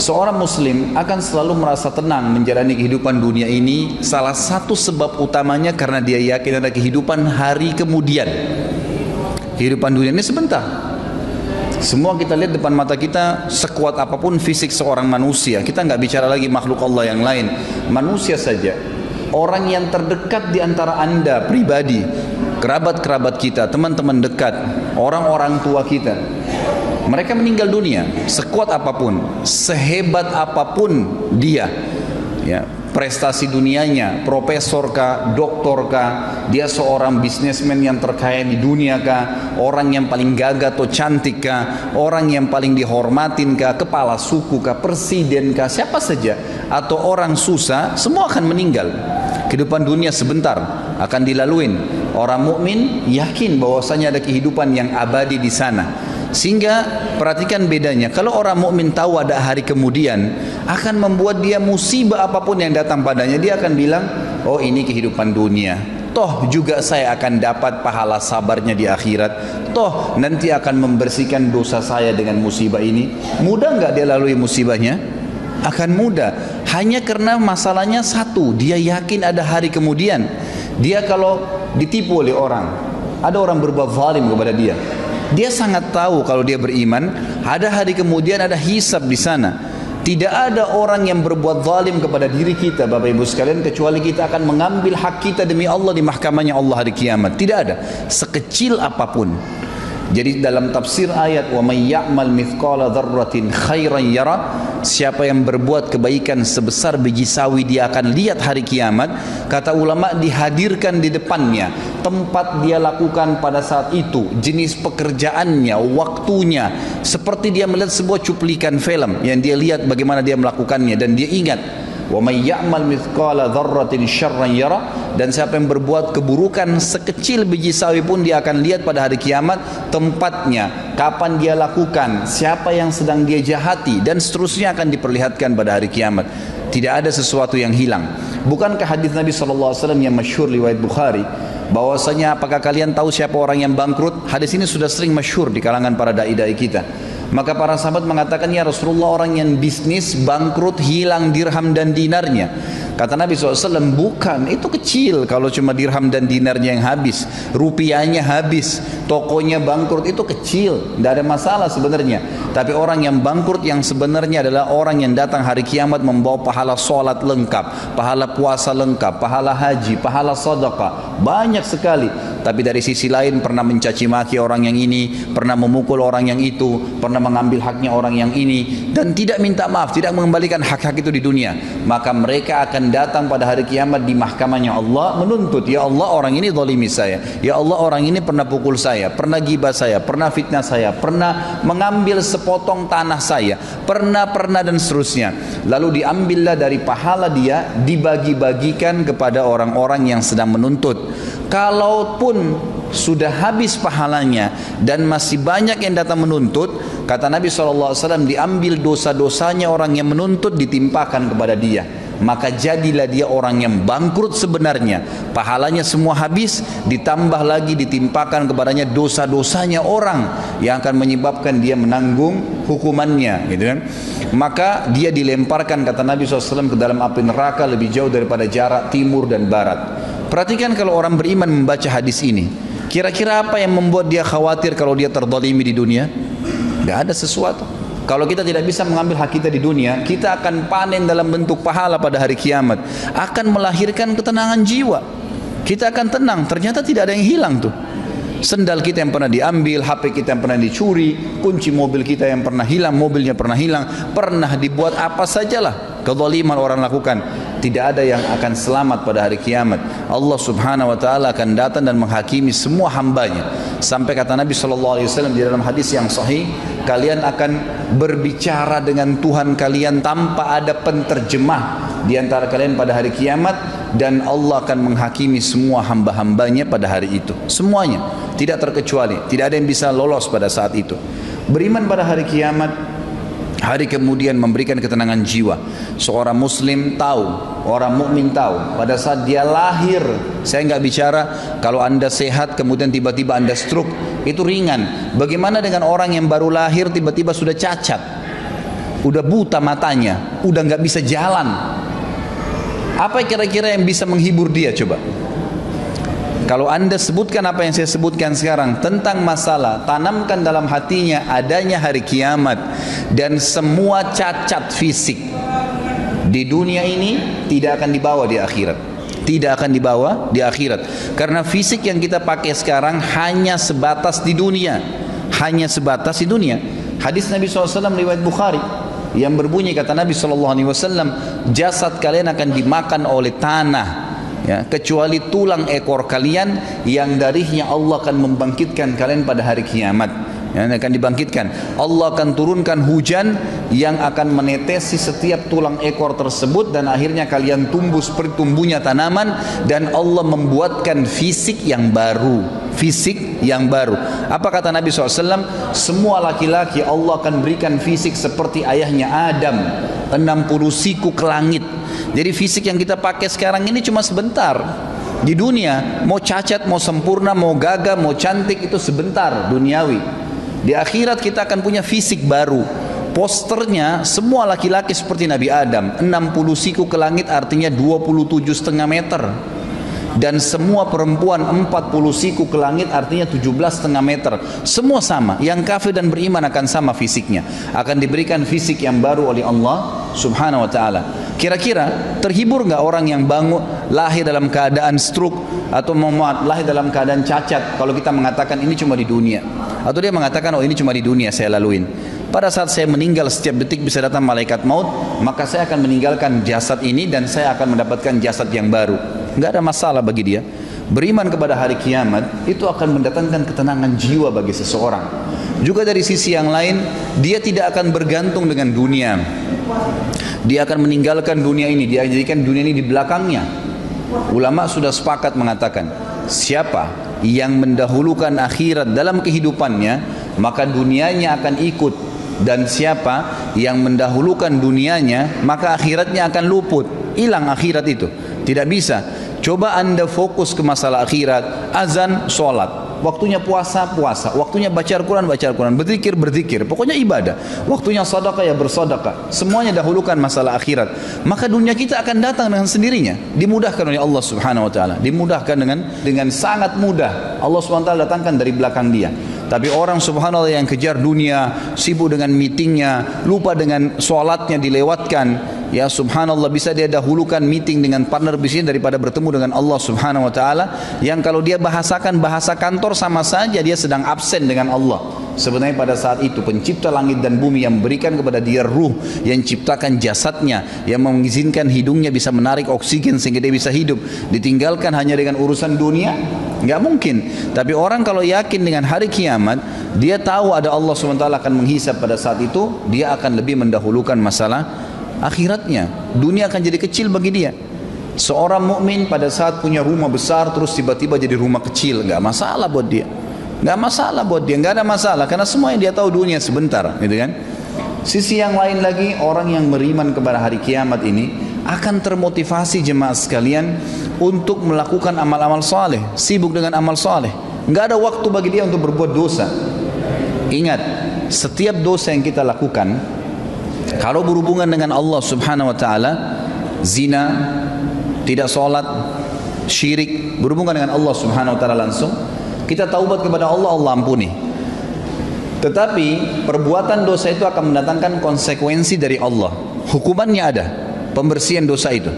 seorang muslim akan selalu merasa tenang menjalani kehidupan dunia ini. Salah satu sebab utamanya karena dia yakin ada kehidupan hari kemudian. Kehidupan dunia ini sebentar. Semua kita lihat depan mata kita, sekuat apapun fisik seorang manusia, kita nggak bicara lagi makhluk Allah yang lain, manusia saja. Orang yang terdekat di antara anda pribadi, kerabat-kerabat kita, teman-teman dekat, orang-orang tua kita, mereka meninggal dunia. Sekuat apapun, sehebat apapun dia, ya, prestasi dunianya, profesor kah, doktor kah, dia seorang bisnismen yang terkaya di dunia kah, orang yang paling gagah atau cantik kah, orang yang paling dihormatin kah, kepala suku kah, presiden kah, siapa saja, atau orang susah, semua akan meninggal. Kehidupan dunia sebentar akan dilaluin. Orang mukmin yakin bahwasanya ada kehidupan yang abadi di sana. Sehingga perhatikan bedanya. Kalau orang mukmin tahu ada hari kemudian, akan membuat dia musibah apapun yang datang padanya, dia akan bilang, oh ini kehidupan dunia, toh juga saya akan dapat pahala sabarnya di akhirat, toh nanti akan membersihkan dosa saya dengan musibah ini. Mudah nggak dia lalui musibahnya? Akan mudah. Hanya karena masalahnya satu, dia yakin ada hari kemudian. Dia kalau ditipu oleh orang, ada orang berbuat zalim kepada dia, dia sangat tahu kalau dia beriman, ada hari kemudian, ada hisab di sana. Tidak ada orang yang berbuat zalim kepada diri kita, Bapak Ibu sekalian, kecuali kita akan mengambil hak kita demi Allah di mahkamahnya Allah hari kiamat. Tidak ada, sekecil apapun. Jadi dalam tafsir ayat wa may ya'mal mithqala dzarratin khairan yara, siapa yang berbuat kebaikan sebesar biji sawi dia akan lihat hari kiamat. Kata ulama, dihadirkan di depannya tempat dia lakukan pada saat itu, jenis pekerjaannya, waktunya, seperti dia melihat sebuah cuplikan film yang dia lihat bagaimana dia melakukannya, dan dia ingat wa may ya'mal mithqala dzarratin syarran yara, dan siapa yang berbuat keburukan sekecil biji sawi pun dia akan lihat pada hari kiamat tempatnya, kapan dia lakukan, siapa yang sedang dia jahati, dan seterusnya akan diperlihatkan pada hari kiamat. Tidak ada sesuatu yang hilang. Bukankah hadis Nabi SAW yang masyhur riwayat Bukhari, bahwasanya apakah kalian tahu siapa orang yang bangkrut? Hadis ini sudah sering masyhur di kalangan para dai-dai kita. Maka para sahabat mengatakan, ya Rasulullah, orang yang bisnis bangkrut, hilang dirham dan dinarnya. Kata Nabi SAW, bukan, itu kecil kalau cuma dirham dan dinarnya yang habis, rupiahnya habis, tokonya bangkrut, itu kecil, tidak ada masalah sebenarnya. Tapi orang yang bangkrut yang sebenarnya adalah orang yang datang hari kiamat membawa pahala sholat lengkap, pahala puasa lengkap, pahala haji, pahala sedekah, banyak sekali. Tapi dari sisi lain pernah mencaci maki orang yang ini, pernah memukul orang yang itu, pernah mengambil haknya orang yang ini, dan tidak minta maaf, tidak mengembalikan hak-hak itu di dunia. Maka mereka akan datang pada hari kiamat di mahkamahnya Allah menuntut, ya Allah orang ini zalimi saya, ya Allah orang ini pernah pukul saya, pernah gibah saya, pernah fitnah saya, pernah mengambil sepotong tanah saya, pernah dan seterusnya. Lalu diambillah dari pahala dia, dibagi-bagikan kepada orang-orang yang sedang menuntut. Kalaupun sudah habis pahalanya dan masih banyak yang datang menuntut, kata Nabi SAW, diambil dosa-dosanya orang yang menuntut, ditimpakan kepada dia. Maka jadilah dia orang yang bangkrut sebenarnya. Pahalanya semua habis, ditambah lagi ditimpakan kepadanya dosa-dosanya orang yang akan menyebabkan dia menanggung hukumannya, gitu kan. Maka dia dilemparkan, kata Nabi SAW, ke dalam api neraka lebih jauh daripada jarak timur dan barat. Perhatikan kalau orang beriman membaca hadis ini, kira-kira apa yang membuat dia khawatir kalau dia terzalimi di dunia? Tidak ada sesuatu. Kalau kita tidak bisa mengambil hak kita di dunia, kita akan panen dalam bentuk pahala pada hari kiamat, akan melahirkan ketenangan jiwa. Kita akan tenang, ternyata tidak ada yang hilang tuh. Sendal kita yang pernah diambil, HP kita yang pernah dicuri, kunci mobil kita yang pernah hilang, mobilnya pernah hilang, pernah dibuat apa sajalah kezaliman orang lakukan, tidak ada yang akan selamat pada hari kiamat. Allah Subhanahu wa taala akan datang dan menghakimi semua hambanya. Sampai kata Nabi SAW di dalam hadis yang sahih, kalian akan berbicara dengan Tuhan kalian tanpa ada penterjemah di antara kalian pada hari kiamat, dan Allah akan menghakimi semua hamba-hambanya pada hari itu. Semuanya, tidak terkecuali, tidak ada yang bisa lolos pada saat itu. Beriman pada hari kiamat, hari kemudian memberikan ketenangan jiwa. Seorang muslim tahu, orang mukmin tahu, pada saat dia lahir, saya nggak bicara kalau anda sehat kemudian tiba-tiba anda stroke, itu ringan. Bagaimana dengan orang yang baru lahir tiba-tiba sudah cacat? udah buta matanya, udah nggak bisa jalan. Apa kira-kira yang bisa menghibur dia coba? Kalau anda sebutkan apa yang saya sebutkan sekarang tentang masalah, tanamkan dalam hatinya adanya hari kiamat dan semua cacat fisik di dunia ini tidak akan dibawa di akhirat. Tidak akan dibawa di akhirat. Karena fisik yang kita pakai sekarang hanya sebatas di dunia. Hanya sebatas di dunia. Hadis Nabi SAW riwayat Bukhari yang berbunyi, kata Nabi SAW, jasad kalian akan dimakan oleh tanah, ya, kecuali tulang ekor kalian yang darinya Allah akan membangkitkan kalian pada hari kiamat, yang akan dibangkitkan. Allah akan turunkan hujan yang akan menetesi setiap tulang ekor tersebut dan akhirnya kalian tumbuh seperti tumbuhnya tanaman, dan Allah membuatkan fisik yang baru. Fisik yang baru. Apa kata Nabi SAW? Semua laki-laki Allah akan berikan fisik seperti ayahnya Adam, 60 siku ke langit. Jadi fisik yang kita pakai sekarang ini cuma sebentar di dunia. Mau cacat, mau sempurna, mau gagah, mau cantik, itu sebentar duniawi. Di akhirat kita akan punya fisik baru. Posternya semua laki-laki seperti Nabi Adam, 60 siku ke langit artinya 27,5 meter. Dan semua perempuan 40 siku ke langit artinya 17,5 meter. Semua sama. Yang kafir dan beriman akan sama fisiknya. Akan diberikan fisik yang baru oleh Allah Subhanahu wa ta'ala. Kira-kira terhibur nggak orang yang bangun lahir dalam keadaan stroke atau lahir dalam keadaan cacat kalau kita mengatakan ini cuma di dunia? Atau dia mengatakan oh ini cuma di dunia saya laluin. Pada saat saya meninggal setiap detik bisa datang malaikat maut, maka saya akan meninggalkan jasad ini dan saya akan mendapatkan jasad yang baru. Nggak ada masalah bagi dia. Beriman kepada hari kiamat itu akan mendatangkan ketenangan jiwa bagi seseorang. Juga dari sisi yang lain, dia tidak akan bergantung dengan dunia. Dia akan meninggalkan dunia ini, dia jadikan dunia ini di belakangnya. Ulama sudah sepakat mengatakan, siapa yang mendahulukan akhirat dalam kehidupannya, maka dunianya akan ikut. Dan siapa yang mendahulukan dunianya, maka akhiratnya akan luput. Hilang akhirat itu. Tidak bisa. Coba anda fokus ke masalah akhirat. Azan, sholat. Waktunya puasa, puasa. Waktunya baca Al-Quran, baca Al-Quran. Berzikir, berzikir. Pokoknya ibadah. Waktunya sedekah, ya bersedekah. Semuanya dahulukan masalah akhirat. Maka dunia kita akan datang dengan sendirinya. Dimudahkan oleh Allah Subhanahu wa ta'ala. Dimudahkan dengan sangat mudah. Allah Subhanahu wa ta'ala datangkan dari belakang dia. Tapi orang subhanallah yang kejar dunia, sibuk dengan meetingnya, lupa dengan sholatnya dilewatkan. Ya subhanallah, bisa dia dahulukan meeting dengan partner bisnis daripada bertemu dengan Allah Subhanahu wa ta'ala. Yang kalau dia bahasakan bahasa kantor sama saja dia sedang absen dengan Allah. Sebenarnya pada saat itu pencipta langit dan bumi yang memberikan kepada dia ruh, yang ciptakan jasadnya, yang mengizinkan hidungnya bisa menarik oksigen sehingga dia bisa hidup, ditinggalkan hanya dengan urusan dunia? Nggak mungkin. Tapi orang kalau yakin dengan hari kiamat, dia tahu ada Allah SWT akan menghisab pada saat itu, dia akan lebih mendahulukan masalah akhiratnya. Dunia akan jadi kecil bagi dia. Seorang mukmin pada saat punya rumah besar terus tiba-tiba jadi rumah kecil, nggak masalah buat dia. Nggak masalah buat dia, nggak ada masalah karena semua yang dia tahu dunia sebentar, gitu kan? Sisi yang lain lagi, orang yang beriman kepada hari kiamat ini akan termotivasi jemaah sekalian untuk melakukan amal-amal saleh, sibuk dengan amal saleh. Nggak ada waktu bagi dia untuk berbuat dosa. Ingat, setiap dosa yang kita lakukan, kalau berhubungan dengan Allah Subhanahu wa ta'ala, zina, tidak sholat, syirik, berhubungan dengan Allah Subhanahu wa ta'ala langsung, kita taubat kepada Allah, Allah ampuni. Tetapi perbuatan dosa itu akan mendatangkan konsekuensi dari Allah. Hukumannya ada, pembersihan dosa itu.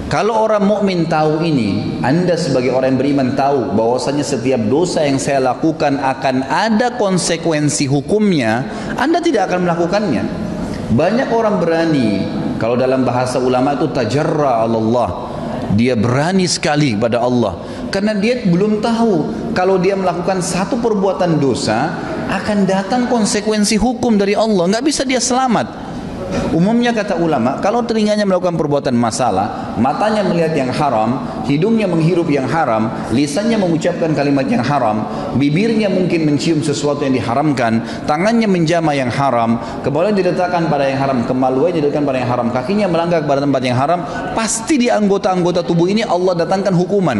Kalau orang mukmin tahu ini, anda sebagai orang yang beriman tahu bahwasanya setiap dosa yang saya lakukan akan ada konsekuensi hukumnya, anda tidak akan melakukannya. Banyak orang berani, kalau dalam bahasa ulama itu tajarra Allah, dia berani sekali kepada Allah karena dia belum tahu kalau dia melakukan satu perbuatan dosa akan datang konsekuensi hukum dari Allah, nggak bisa dia selamat. Umumnya kata ulama, kalau telinganya melakukan perbuatan masalah, matanya melihat yang haram, hidungnya menghirup yang haram, lisannya mengucapkan kalimat yang haram, bibirnya mungkin mencium sesuatu yang diharamkan, tangannya menjamah yang haram, kepalanya diletakkan pada yang haram, kemaluannya diletakkan pada yang haram, kakinya melangkah kepada tempat yang haram, pasti di anggota-anggota tubuh ini Allah datangkan hukuman.